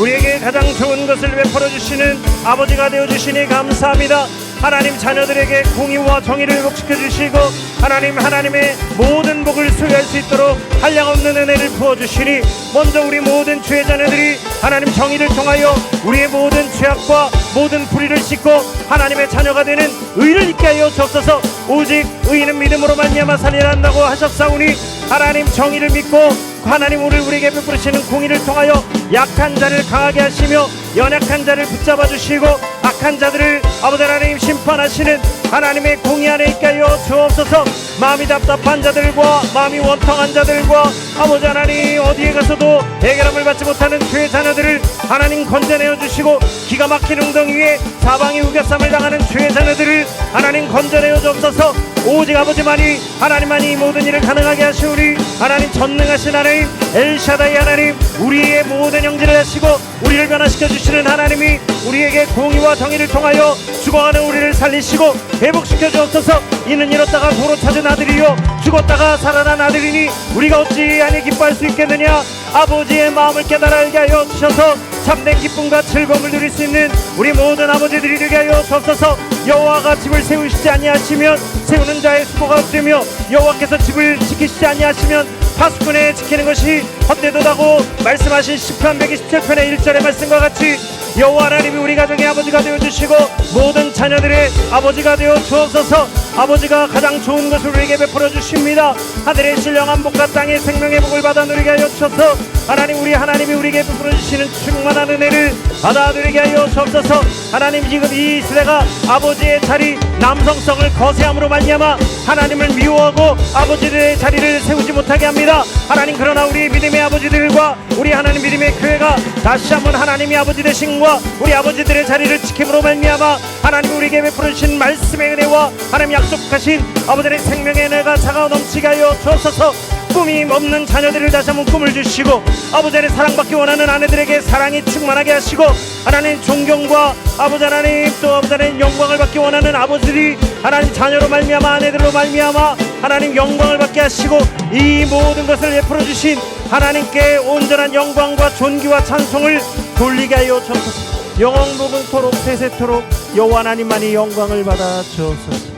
우리에게 가장 좋은 것을 베풀어 주시는 아버지가 되어주시니 감사합니다. 하나님 자녀들에게 공의와 정의를 회복시켜 주시고 하나님의 모든 복을 소유할 수 있도록 한량없는 은혜를 부어주시니 먼저 우리 모든 주의 자녀들이 하나님 정의를 통하여 우리의 모든 죄악과 모든 불의를 씻고 하나님의 자녀가 되는 의를 있게 하여 주옵소서. 오직 의인은 믿음으로 말미암아 살리란다고 하셨사오니 하나님 정의를 믿고 하나님 오늘 우리에게 베푸시는 공의를 통하여 약한 자를 강하게 하시며 연약한 자를 붙잡아 주시고 악한 자들을 아버지 하나님 심판하시는 하나님의 공의 안에 있게 하여 주옵소서. 마음이 답답한 자들과 마음이 원통한 자들과 아버지 하나님 어디에 가서도 해결함을 받지 못하는 죄의 자녀들을 하나님 건져내어 주시고 기가 막힌 웅덩이 위에 사방이 우겨쌈을 당하는 죄의 자녀들을 하나님 건져내어 주옵소서. 오직 아버지만이 하나님만이 모든 일을 가능하게 하시오니 하나님 전능하신 하나님 엘샤다이 하나님 우리의 모든 형제를 하시고 우리를 변화시켜 주시는 하나님이 우리에게 공의와 정의를 통하여 죽어가는 우리를 살리시고 회복시켜 주옵소서. 이는 잃었다가 도로 찾은 아들이요 죽었다가 살아난 아들이니 우리가 어찌 아니 기뻐할 수 있겠느냐. 아버지의 마음을 깨달아 알게 하여 주셔서 참된 기쁨과 즐거움을 누릴 수 있는 우리 모든 아버지들이 되게 하여 주옵소서. 여호와가 집을 세우시지 아니하시면 세우는 자의 수고가 없으며 여호와께서 집을 지키시지 아니하시면 파수꾼의 지키는 것이 헛되도다고 말씀하신 시편 127편의 1절의 말씀과 같이 여호와 하나님이 우리 가정의 아버지가 되어주시고 모든 자녀들의 아버지가 되어 주옵소서. 아버지가 가장 좋은 것을 우리에게 베풀어 주십니다. 하늘의 신령한 복과 땅의 생명의 복을 받아 누리게 하여 주셔서 하나님 우리 하나님이 우리에게 베풀어 주시는 충만한 은혜를 받아 누리게 하여 주옵소서. 하나님 지금 이 시대가 아버지의 자리 남성성을 거세함으로 말미암아 하나님을 미워하고 아버지들의 자리를 세우지 못하게 합니다. 하나님 그러나 우리 믿음의 아버지들과 우리 하나님 믿음의 교회가 다시 한번 하나님이 아버지 되신과 우리 아버지들의 자리를 지킴으로 말미암아 하나님 우리에게 베풀어 주신 말씀의 은혜와 하나님 약속하신 아버지의 생명의 은혜가 차가워 넘치게 하여 주옵소서. 꿈이 없는 자녀들을 다시 한번 꿈을 주시고 아버지의 사랑받기 원하는 아내들에게 사랑이 충만하게 하시고 하나님 존경과 아버지 하나님 또 아버지 하나님 영광을 받기 원하는 아버지들이 하나님 자녀로 말미암아 아내들로 말미암아 하나님 영광을 받게 하시고 이 모든 것을 베풀어 주신 하나님께 온전한 영광과 존귀와 찬송을 돌리게 하여 주옵소서. 영원무궁토록 세세토록 여호와 하나님만이 영광을 받아 주옵소서.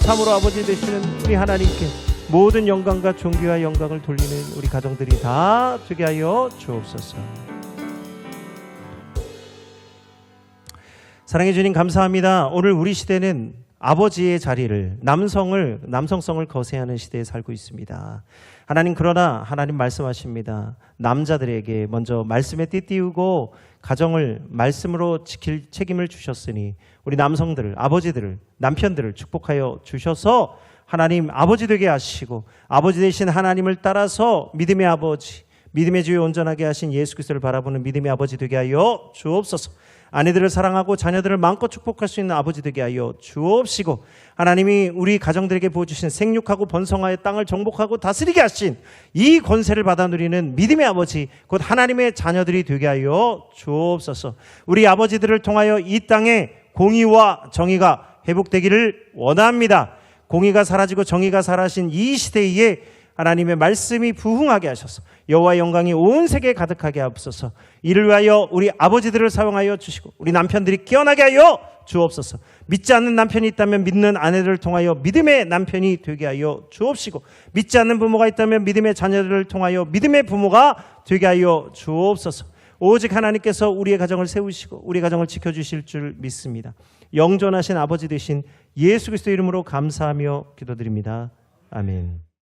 참으로 아버지 되시는 우리 하나님께 모든 영광과 존귀와 영광을 돌리는 우리 가정들이 다 되게 하여 주옵소서. 사랑해 주님 감사합니다. 오늘 우리 시대는 아버지의 자리를 남성성을 거세하는 시대에 살고 있습니다. 하나님 그러나 하나님 말씀하십니다. 남자들에게 먼저 말씀에 띠띠우고 가정을 말씀으로 지킬 책임을 주셨으니 우리 남성들을 아버지들을 남편들을 축복하여 주셔서 하나님 아버지 되게 하시고 아버지 되신 하나님을 따라서 믿음의 아버지 믿음의 주에 온전하게 하신 예수 그리스도를 바라보는 믿음의 아버지 되게 하여 주옵소서. 아내들을 사랑하고 자녀들을 마음껏 축복할 수 있는 아버지 되게 하여 주옵시고 하나님이 우리 가정들에게 부어주신 생육하고 번성하여 땅을 정복하고 다스리게 하신 이 권세를 받아 누리는 믿음의 아버지 곧 하나님의 자녀들이 되게 하여 주옵소서. 우리 아버지들을 통하여 이 땅에 공의와 정의가 회복되기를 원합니다. 공의가 사라지고 정의가 사라진 이 시대에 하나님의 말씀이 부흥하게 하셔서 여호와의 영광이 온 세계에 가득하게 하옵소서. 이를 위하여 우리 아버지들을 사용하여 주시고 우리 남편들이 깨어나게 하여 주옵소서. 믿지 않는 남편이 있다면 믿는 아내들을 통하여 믿음의 남편이 되게 하여 주옵시고 믿지 않는 부모가 있다면 믿음의 자녀들을 통하여 믿음의 부모가 되게 하여 주옵소서. 오직 하나님께서 우리의 가정을 세우시고 우리 가정을 지켜주실 줄 믿습니다. 영존하신 아버지 되신 예수 그리스도 이름으로 감사하며 기도드립니다. 아멘.